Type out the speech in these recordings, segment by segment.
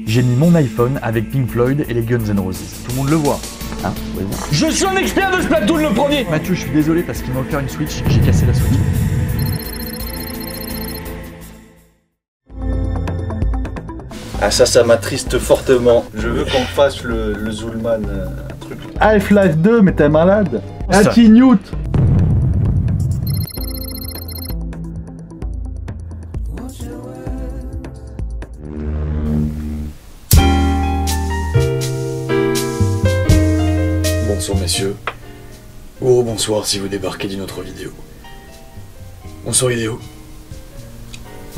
J'ai mis mon iPhone avec Pink Floyd et les Guns N' Roses. Tout le monde le voit. Hein, oui, bon. Je suis un expert de Splatoon le premier. Mathieu, je suis désolé parce qu'il m'a offert une Switch, j'ai cassé la Switch. Ah ça m'attriste fortement. Je veux qu'on fasse le Zulman truc. Half-Life 2, mais t'es malade. Ça. Anti-Newt. Bonsoir messieurs, ou bonsoir si vous débarquez d'une autre vidéo. Bonsoir Idéo.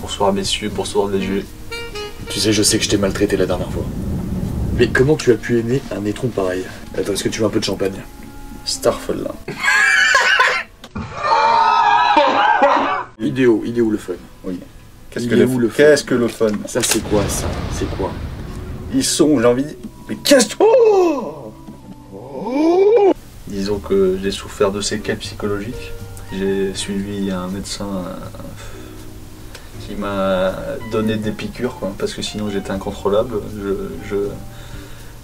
Bonsoir messieurs, bonsoir DG. Tu sais, je sais que je t'ai maltraité la dernière fois. Mais comment tu as pu aimer un étron pareil? Attends, est-ce que tu veux un peu de champagne? Starfall là. Idéo le fun. Oui. Qu'est-ce que le fun? Ça c'est quoi ça? C'est quoi? Ils sont, j'ai envie... Mais qu'est-ce que... Disons que j'ai souffert de séquelles psychologiques. J'ai suivi un médecin qui m'a donné des piqûres, quoi, parce que sinon j'étais incontrôlable.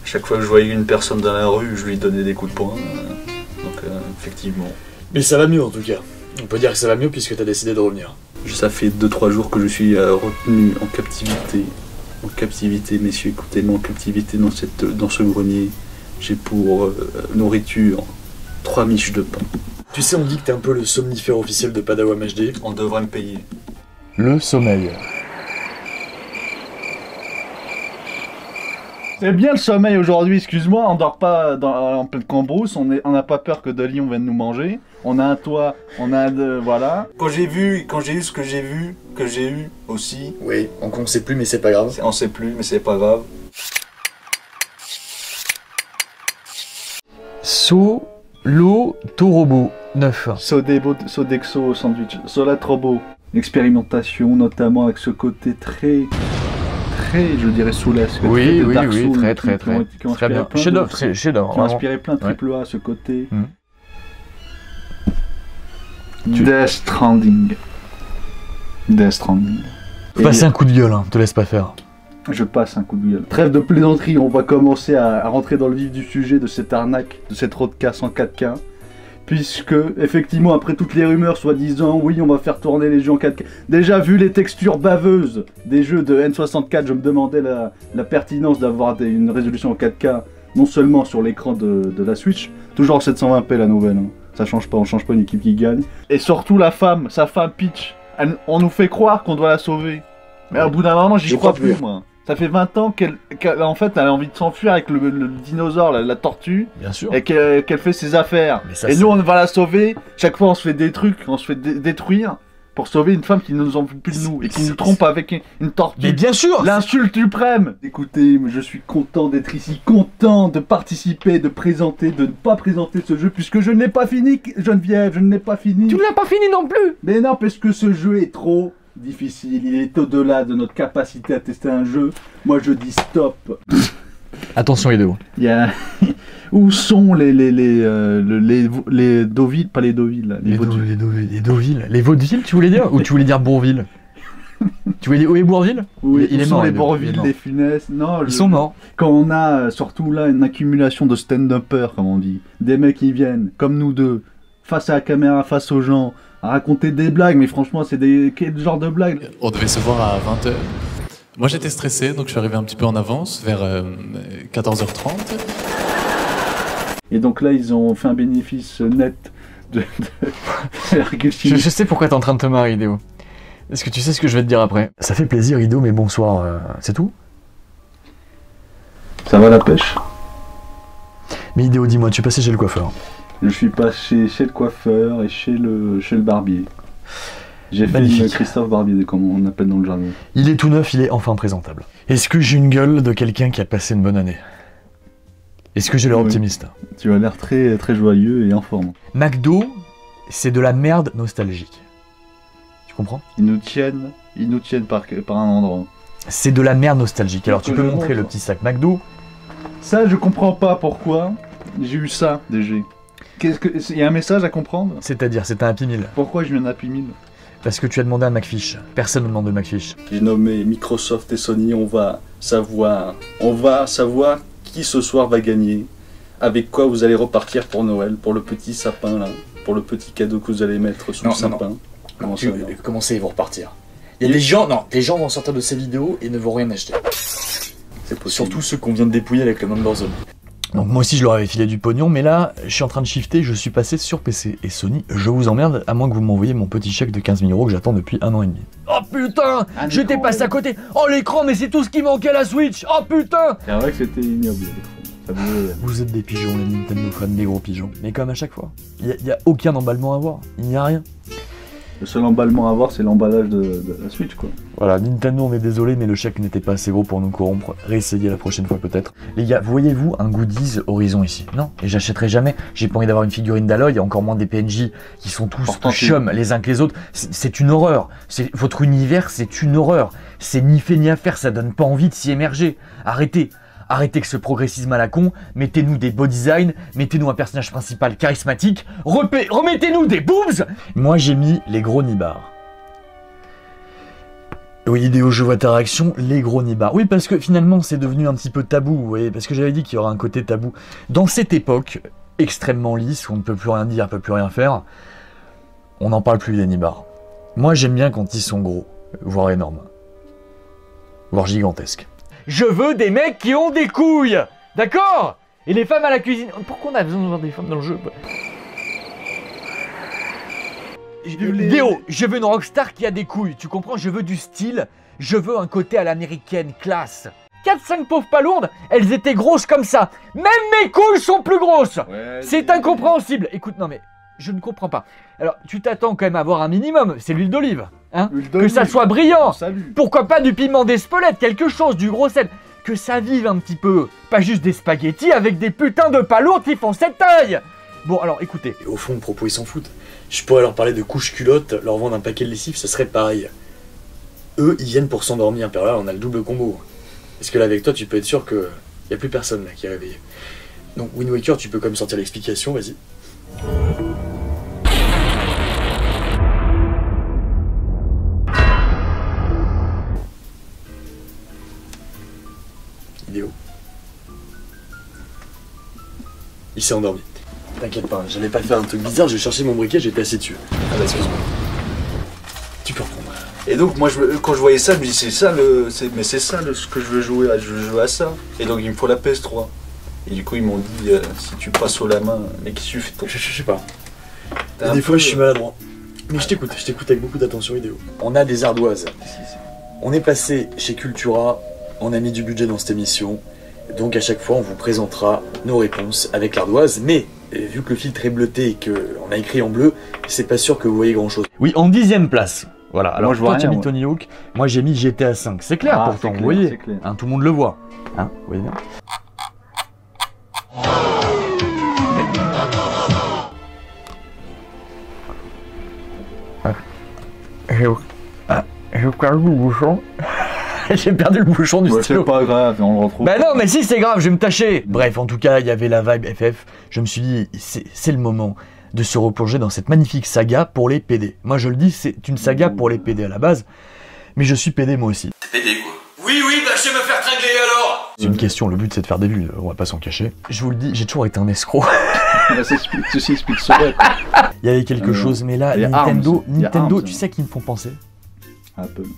Chaque fois que je voyais une personne dans la rue, je lui donnais des coups de poing. Donc effectivement. Mais ça va mieux en tout cas. On peut dire que ça va mieux puisque t'as décidé de revenir. Ça fait 2-3 jours que je suis retenu en captivité. En captivité, messieurs, écoutez-moi, en captivité dans ce grenier. J'ai pour nourriture 3 miches de pain. Tu sais, on dit que t'es un peu le somnifère officiel de Padawan HD. On devrait me payer. Le sommeil. C'est bien le sommeil aujourd'hui, excuse-moi, on dort pas en pleine cambrousse, on n'a pas peur que de lion vienne nous manger. On a un toit, on a voilà. Quand j'ai eu ce que j'ai vu, que j'ai eu aussi. Oui, on ne sait plus mais c'est pas grave. On sait plus mais c'est pas grave. Solo Torobo 9. Sodexo sandwich, Solatrobo. Expérimentation notamment avec ce côté très, je dirais soulesque. Oui, de Dark oui, Souls, très très bien. Chef-d'œuvre, qui ont inspiré plein de triple A à ce côté. Mm. Death Stranding. Death Stranding. Passe un coup de gueule, hein, te laisse pas faire. Je passe un coup de gueule. Trêve de plaisanterie, on va commencer à rentrer dans le vif du sujet de cette arnaque, de cette roadcast en 4K. Puisque, effectivement, après toutes les rumeurs soi-disant, oui, on va faire tourner les jeux en 4K. Déjà, vu les textures baveuses des jeux de N64, je me demandais la pertinence d'avoir une résolution en 4K, non seulement sur l'écran de la Switch, toujours en 720p la nouvelle, hein. Ça change pas, on change pas une équipe qui gagne. Et surtout la femme, sa femme Peach, on nous fait croire qu'on doit la sauver. Mais au bout d'un moment, j'y crois plus, moi. Ça fait 20 ans qu'en fait, elle a envie de s'enfuir avec le dinosaure, la tortue. Bien sûr. Et qu'elle fait ses affaires. Ça, et nous, on va la sauver. Chaque fois, on se fait des trucs, on se fait détruire pour sauver une femme qui ne nous en veut plus de nous et qui nous trompe avec une tortue. Mais bien sûr. L'insulte suprême. Écoutez, je suis content d'être ici, content de participer, de présenter, de ne pas présenter ce jeu puisque je ne l'ai pas fini, Geneviève, je ne l'ai pas fini. Tu ne l'as pas fini non plus. Mais non, parce que ce jeu est trop difficile, il est au-delà de notre capacité à tester un jeu. Moi je dis stop. Attention Idéo. Il y a... Où sont les Deauville, pas les Deauville, les Deauville. Les Vaudevilles, tu voulais dire? Ou tu voulais dire Bourville? Tu voulais dire où est Bourville? Oui, il est sont mort. les Bourville, les Funès. Non, ils sont morts. Quand on a surtout là une accumulation de stand-uppers, comme on dit, des mecs qui viennent, comme nous deux, face à la caméra, face aux gens, à raconter des blagues, mais franchement, c'est quel genre de blagues? On devait se voir à 20h. Moi, j'étais stressé, donc je suis arrivé un petit peu en avance, vers 14h30. Et donc là, ils ont fait un bénéfice net de je sais pourquoi t'es en train de te marrer, Idéo. Est-ce que tu sais ce que je vais te dire après? Ça fait plaisir, Idéo, mais bonsoir, c'est tout? Ça va la pêche? Mais Idéo, dis-moi, tu es passé chez le coiffeur? Je suis passé chez le coiffeur et chez le barbier. J'ai fait une Christophe Barbier, comme on appelle dans le jargon. Il est tout neuf, il est enfin présentable. Est-ce que j'ai une gueule de quelqu'un qui a passé une bonne année? Est-ce que j'ai l'air optimiste? Tu as l'air très, très joyeux et en forme. McDo, c'est de la merde nostalgique. Tu comprends? Ils nous tiennent par un endroit. C'est de la merde nostalgique. Alors tu peux montrer le petit sac McDo. Ça, je comprends pas pourquoi j'ai eu ça, DG. Il y a un message à comprendre? C'est-à-dire, c'est un Happy Meal. Pourquoi j'ai eu un Happy Meal? Parce que tu as demandé à McFish. Personne ne demande de McFish. J'ai nommé Microsoft et Sony, on va savoir qui ce soir va gagner, avec quoi vous allez repartir pour Noël, pour le petit sapin là, pour le petit cadeau que vous allez mettre sous le sapin. Comment ça, ils vont repartir? Il y a des gens, les gens vont sortir de ces vidéos et ne vont rien acheter. C'est possible. Surtout ceux qu'on vient de dépouiller avec le Number Zone. Donc moi aussi je leur avais filé du pognon, mais là je suis en train de shifter, je suis passé sur PC. Et Sony, je vous emmerde, à moins que vous m'envoyiez mon petit chèque de 15 000 € que j'attends depuis 1 an et demi. Oh putain, j'étais passé à côté. Oh l'écran, mais c'est tout ce qui manquait à la Switch. Oh putain. C'est vrai que c'était ignoble l'écran. Vous êtes des pigeons, les Nintendo fans, des gros pigeons. Mais comme à chaque fois, il n'y a aucun emballement à voir, il n'y a rien. Le seul emballement à voir, c'est l'emballage de la Switch, quoi. Voilà, Nintendo, on est désolé, mais le chèque n'était pas assez gros pour nous corrompre. Réessayez la prochaine fois peut-être. Les gars, voyez-vous un goodies Horizon ici? Non, et j'achèterai jamais. J'ai pas envie d'avoir une figurine d'Aloy, et encore moins des PNJ qui sont tous chum les uns que les autres. C'est une horreur. Votre univers, c'est une horreur. C'est ni fait ni à faire, ça donne pas envie de s'y émerger. Arrêtez. Arrêtez que ce progressisme à la con, mettez-nous des beaux designs, mettez-nous un personnage principal charismatique, remettez-nous des boobs. Moi j'ai mis les gros nibards. Oui, Idéo, je vois ta réaction, les gros nibards. Oui, parce que finalement c'est devenu un petit peu tabou, vous voyez, parce que j'avais dit qu'il y aura un côté tabou. Dans cette époque extrêmement lisse, où on ne peut plus rien dire, on ne peut plus rien faire, on n'en parle plus des nibards. Moi j'aime bien quand ils sont gros, voire énormes, voire gigantesques. Je veux des mecs qui ont des couilles, d'accord? Et les femmes à la cuisine. Pourquoi on a besoin de voir des femmes dans le jeu? Déo, je veux une rockstar qui a des couilles, tu comprends? Je veux du style, je veux un côté à l'américaine, classe. 4-5 pauvres palourdes, elles étaient grosses comme ça. Même mes couilles sont plus grosses. Ouais, c'est incompréhensible. Écoute, non mais, je ne comprends pas. Alors, tu t'attends quand même à avoir un minimum, c'est l'huile d'olive. Hein, que ça soit brillant. Pourquoi pas du piment d'Espelette, quelque chose, du gros sel. Que ça vive un petit peu. Pas juste des spaghettis avec des putains de palourdes qui font cette taille. Bon, alors écoutez. Et au fond, le propos, ils s'en foutent. Je pourrais leur parler de couches culottes, leur vendre un paquet de lessive, ça serait pareil. Eux, ils viennent pour s'endormir. Puis là, on a le double combo. Parce que là, avec toi, tu peux être sûr qu'il n'y a plus personne là qui est réveillé. Donc, Wind Waker, tu peux quand même sortir l'explication, vas-y. Idéo. Il s'est endormi. T'inquiète pas, j'allais pas faire un truc bizarre, j'ai cherché mon briquet, j'étais assis dessus. Ah bah excuse-moi. Tu peux reprendre. Et donc moi quand je voyais ça, je me dis c'est ça ce que je veux jouer à, je veux jouer à ça. Et donc il me faut la PS3. Et du coup ils m'ont dit si tu passes au la main, mais qu'est-ce que tu fais? Je sais pas. Et des fois je suis maladroit. Mais je t'écoute avec beaucoup d'attention Idéo. On a des ardoises. On est passé chez Cultura. On a mis du budget dans cette émission, donc à chaque fois on vous présentera nos réponses avec l'ardoise, mais vu que le filtre est bleuté et qu'on a écrit en bleu, c'est pas sûr que vous voyez grand chose. Oui, en 10e place. Voilà, alors moi, je vois toi tu as mis Tony Hawk, moi j'ai mis GTA 5. C'est clair pourtant, vous voyez, hein, tout le monde le voit. Hein, vous voyez bien. J'ai perdu le bouchon. J'ai perdu le bouchon du stylo. C'est pas grave, on le retrouve. Bah non, mais si, c'est grave, je vais me tâcher. Bref, en tout cas, il y avait la vibe FF. Je me suis dit, c'est le moment de se replonger dans cette magnifique saga pour les PD. Moi, je le dis, c'est une saga pour les PD à la base. Mais je suis PD moi aussi. T'es PD quoi? Oui, bah je sais me faire tringler alors. C'est une question, le but c'est de faire des vues, on va pas s'en cacher. Je vous le dis, j'ai toujours été un escroc. Ceci explique cela. Il y avait quelque chose, mais là, Nintendo, tu sais qu'ils me font penser?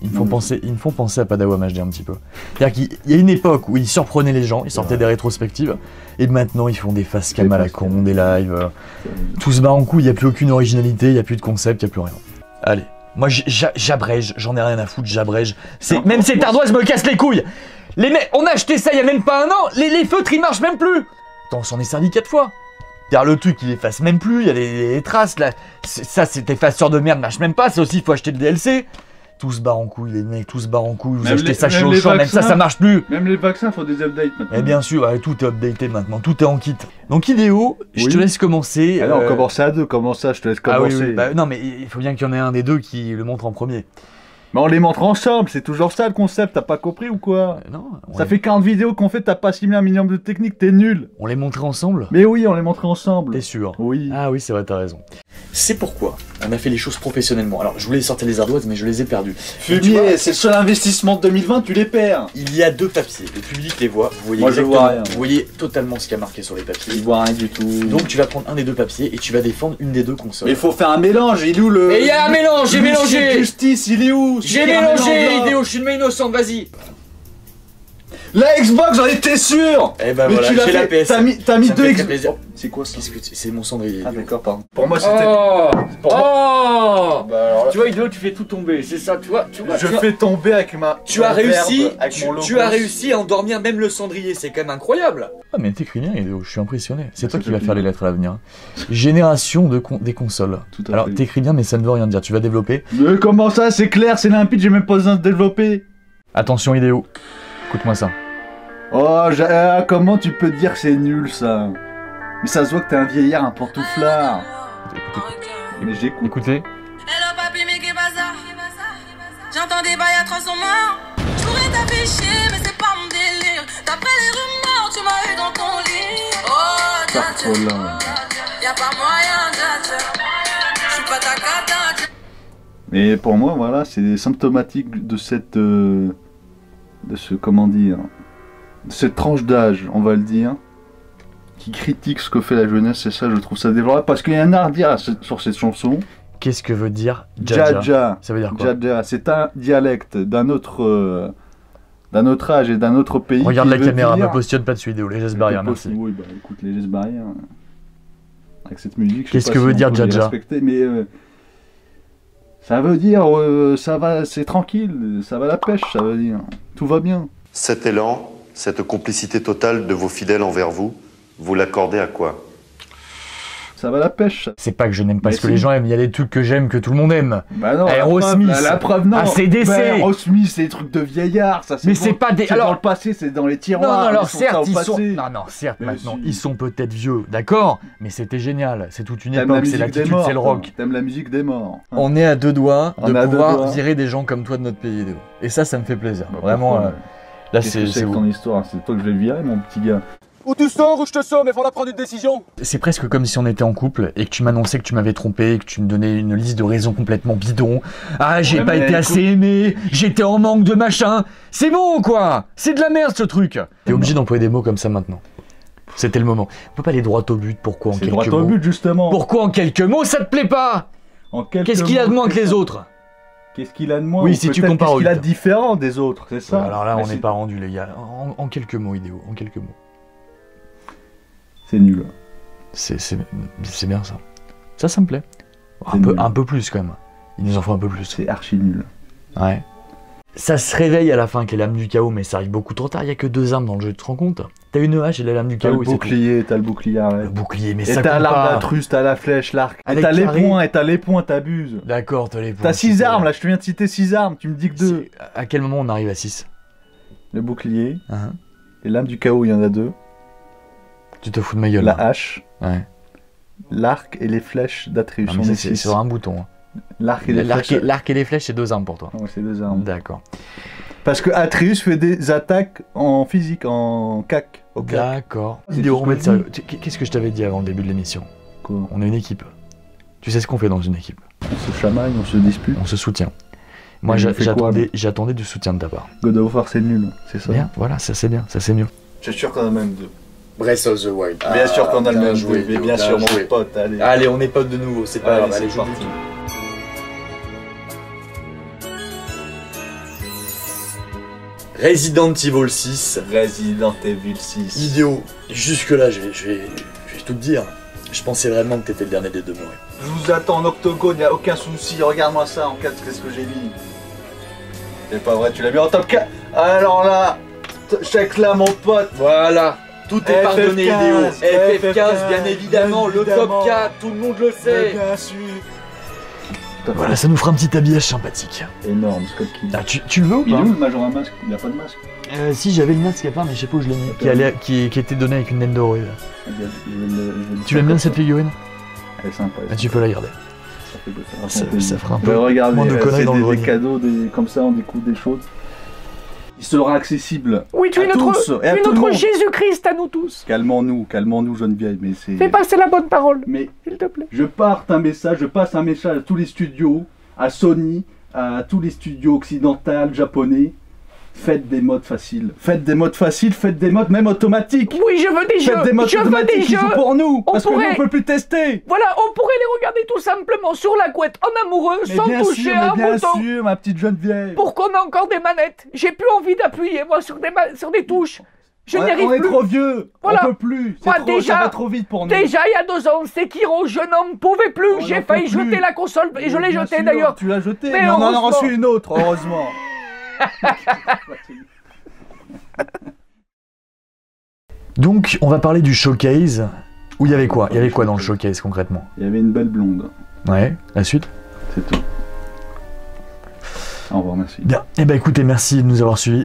Ils me font penser à Padawan HD un petit peu. C'est-à-dire qu'il y a une époque où ils surprenaient les gens, ils sortaient des rétrospectives, et maintenant ils font des face cam à la con, des lives. Tout se barre en couille, il n'y a plus aucune originalité, il n'y a plus de concept, il n'y a plus rien. Allez, moi j'abrège, j'en ai rien à foutre, j'abrège. Même cette ardoise me casse les couilles. Les mecs, on a acheté ça il y a même pas un an, les feutres ils marchent même plus. Attends, on s'en est servi 4 fois. C'est-à-dire le truc il efface même plus, il y a des traces là. Ça cet effaceur de merde marche même pas, ça aussi il faut acheter le DLC. Tout se barre en couille, les mecs, tout se barre en couille, vous achetez ça chez Auchan, même ça marche plus. Même les vaccins, faut des updates maintenant. Et bien sûr, tout est updaté maintenant, tout est en kit. Donc Idéo, je te laisse commencer. Alors on commence à deux, comment ça, je te laisse commencer. Non mais il faut bien qu'il y en ait un des deux qui le montre en premier. Mais on les montre ensemble, c'est toujours ça le concept, t'as pas compris ou quoi? Non. Ça fait 40 vidéos qu'on fait, t'as pas assimilé un minimum de technique, t'es nul. On les montrait ensemble? Mais oui, on les montrait ensemble. T'es sûr? Oui. Ah oui, c'est vrai, t'as raison. C'est pourquoi on a fait les choses professionnellement. Alors, je voulais sortir les ardoises, mais je les ai perdues. Fumier, c'est le seul investissement de 2020, tu les perds. Il y a 2 papiers, le public les voit, vous voyez Moi, je vois rien. Vous voyez totalement ce qu'il y a marqué sur les papiers. Il voit rien du tout. Donc tu vas prendre un des 2 papiers et tu vas défendre une des 2 consoles. Mais il faut faire un mélange, il est où le... Et il y a un mélange, j'ai mélangé. Justice, il est où? J'ai mélangé, Idéo, je suis une main innocente, vas-y. La Xbox, j'en étais sûr. Eh ben mais voilà, tu l'as j'ai la fait, PS. t'as mis Ça me 2 fait très Xbox. plaisir. C'est quoi ça? Qu'est-ce que c'est mon cendrier. Ah d'accord, pardon. Pour moi c'était... Oh, Pour oh Bah, alors là, Tu vois, Idéo, tu fais tout tomber, c'est ça, tu vois. je fais tomber avec ma... Tu as réussi, avec mon logo. tu as réussi à endormir même le cendrier, c'est quand même incroyable. Ah mais t'écris bien, Idéo, je suis impressionné. C'est toi Ça qui fait vas faire les plaisir. lettres à l'avenir. Génération des consoles. Tout à Alors fait. t'écris bien mais ça ne veut rien dire, tu vas développer. Mais comment ça, c'est clair, c'est limpide, j'ai même pas besoin de développer. Attention Idéo, écoute-moi ça. Oh, comment tu peux dire que c'est nul ça? Mais ça se voit que t'es un vieillard, un pantouflard. Mais j'écoute. Écoutez. Hello papi, mais qu'est-ce ça? J'entends des bails à 300 morts. Je pourrais t'afficher, mais c'est pas mon délire. D'après les rumeurs, tu m'as eu dans ton lit. Oh, dja dja. Y'a pas moyen, dja dja. J'suis pas ta cata. Mais pour moi, voilà, c'est symptomatique de cette... de ce... comment dire... de cette tranche d'âge, on va le dire, qui critique ce que fait la jeunesse, c'est ça, je trouve ça déplorable, parce qu'il y a un art à dire sur cette chanson. Qu'est-ce que veut dire Dja Dja? Ça veut dire quoi? Dja Dja, c'est un dialecte d'un autre âge et d'un autre pays. Regarde la caméra, dire... me positionne pas dessus Idéo, les gestes barrières, merci. Oui, bah écoute, les gestes barrières, avec cette musique, je sais Qu'est-ce pas que si veut on dire peut Dja les Dja? respecter, mais ça veut dire, ça va, c'est tranquille, ça va la pêche, ça veut dire, tout va bien. Cet élan, cette complicité totale de vos fidèles envers vous, vous l'accordez à quoi? Ça va la pêche. C'est pas que je n'aime pas Mais ce que si. les gens aiment, il y a des trucs que j'aime que tout le monde aime. Bah non, Aerosmith. la preuve, non. AC/DC. Bah, Aerosmith, c'est des trucs de vieillard, ça. Mais c'est pas des... Alors, dans le passé, c'est dans les tiroirs. Non, alors ils sont certes, ça au ils sont... passé. Non, certes, Mais maintenant, si. ils sont peut-être vieux, d'accord, mais c'était génial, c'est toute une T'aimes la époque, c'est musique des l'attitude, morts. c'est le rock. T'aimes la musique des morts. On est à 2 doigts On de est à 2 pouvoir doigts. virer des gens comme toi de notre pays, Idéo. Et ça me fait plaisir. Bah, Vraiment, pourquoi, là Qu'est-ce que c'est ton histoire? C'est toi que je vais le virer, mon petit gars. Ou tu sors ou je te sors, mais faudra prendre une décision. C'est presque comme si on était en couple et que tu m'annonçais que tu m'avais trompé et que tu me donnais une liste de raisons complètement bidon. Ah, j'ai Ouais, pas mais été écoute- assez aimé, j'étais en manque de machin. C'est bon quoi? C'est de la merde ce truc. T'es obligé d'employer des mots comme ça maintenant. C'était le moment. On peut pas aller droit au but, pourquoi en C'est quelques droit mots? au but, justement. Pourquoi en quelques mots ça te plaît pas? En quelques Qu'est-ce qu'il a de mots, moins que c'est les ça. autres? Qu'est-ce qu'il a de moins? Oui, Ou si tu peut-être compares au Qu'est-ce qu'il a de huit. différent des autres, c'est ça? Alors là, Mais on n'est c'est- pas rendu les gars. En quelques mots, Idéo, en quelques mots. C'est nul. C'est bien ça. Ça me plaît. C'est nul. Un peu plus quand même. Il nous en faut un peu plus. C'est archi nul. Ouais. Ça se réveille à la fin, qui est l'âme du chaos, mais ça arrive beaucoup trop tard. Il y a que 2 armes dans le jeu, tu te rends compte? T'as une hache et la lame du T'as le chaos. et c'est tout. bouclier, t'as le bouclier arrête. Le bouclier, mais Et ça t'as compte l'arme pas. d'intrus, t'as la flèche, l'arc. Et Avec t'as les carré. points, t'abuses. D'accord, t'as les points. T'as 6 super. armes là, je te viens de citer 6 armes, tu me dis que 2. À quel moment on arrive à 6? Le bouclier, Hein? et l'âme du chaos, il y en a 2. Tu te fous de ma gueule. La là. hache, Ouais. l'arc et les flèches d'Atreus. Non, On mais est c'est 6. sur un bouton. Hein. L'arc et les flèches. L'arc et les flèches, c'est 2 armes pour toi. Ouais, c'est 2 armes. D'accord. Parce que Atreus fait des attaques en physique, en cac. Au cac. D'accord. C'est Idéo, tout ce on que va je être sérieux. Qu'est-ce que je t'avais dit avant le début de l'émission? Quoi? On est une équipe. Tu sais ce qu'on fait dans une équipe? On se chamaille, on se dispute. On se soutient. Moi, Et on fait quoi, j'attendais du soutien de ta part. God of War, c'est nul, c'est ça. Bien, voilà, ça c'est bien, ça c'est mieux. Je suis sûr qu'on a même 2. Breath of the Wild. Bien sûr qu'on a le bien même joué, 2, mais bien bien sûr, mon joué. pote, allez. Allez, on est potes de nouveau, c'est pas Allez, grave. Allez, c'est je parti. vous dis. Resident Evil 6. Resident Evil 6. Idéo. Jusque-là, je vais tout te dire. Je pensais vraiment que t'étais le dernier des deux morts. Je vous attends en octogone, y a aucun souci. Regarde-moi ça en 4, qu'est-ce que j'ai mis. C'est pas vrai, tu l'as mis en top 4. Alors là, check là, mon pote. Voilà. Tout est pardonné, Idéo. FF15, FF15, bien évidemment. Le top 4, tout le monde le sait. Bien sûr. Voilà, ça nous fera un petit habillage sympathique. Énorme, Scott Kid. Ah, tu le veux ou Il est pas? où le Majora Masque? Il a pas de masque. Si, j'avais le masque à part, mais je sais pas où je l'ai mis. Qui était donné avec une naine dorée. Je vais le- Tu l'aimes bien cette figurine? Elle est sympa. Ah, tu peux la garder. Ça fera un peu regarde, moins de conneries dans le grenier. Des cadeaux, comme ça, on découvre des choses. Il sera accessible. Oui, tu es notre Jésus-Christ à nous tous. Calmons-nous, Geneviève, mais c'est... Fais passer la bonne parole, mais s'il te plaît. Je passe un message à tous les studios, à Sony, à tous les studios occidentaux, japonais. Faites des modes faciles. Faites des modes même automatiques. Oui, je veux des jeux. Faites des modes automatiques qui jouent pour nous. Parce que nous, on peut plus tester. Voilà, on pourrait les regarder tout simplement sur la couette en amoureux, sans toucher à un bouton. Bien sûr, ma petite Geneviève. Pour qu'on ait encore des manettes. J'ai plus envie d'appuyer, moi, sur des touches. Je n'y arrive plus. On est trop vieux. Voilà. On peut plus. Moi, ça va trop vite pour nous. Déjà, il y a 2 ans, Sekiro, je n'en pouvais plus. J'ai failli jeter la console, et je l'ai jetée d'ailleurs. Tu l'as jetée, mais on en a reçu une autre, heureusement. Donc, on va parler du showcase. Où il y avait quoi? Il y avait quoi dans le showcase concrètement? Il y avait une belle blonde. Ouais, la suite? C'est tout. Au revoir, merci. Bien, et bah écoutez, merci de nous avoir suivis.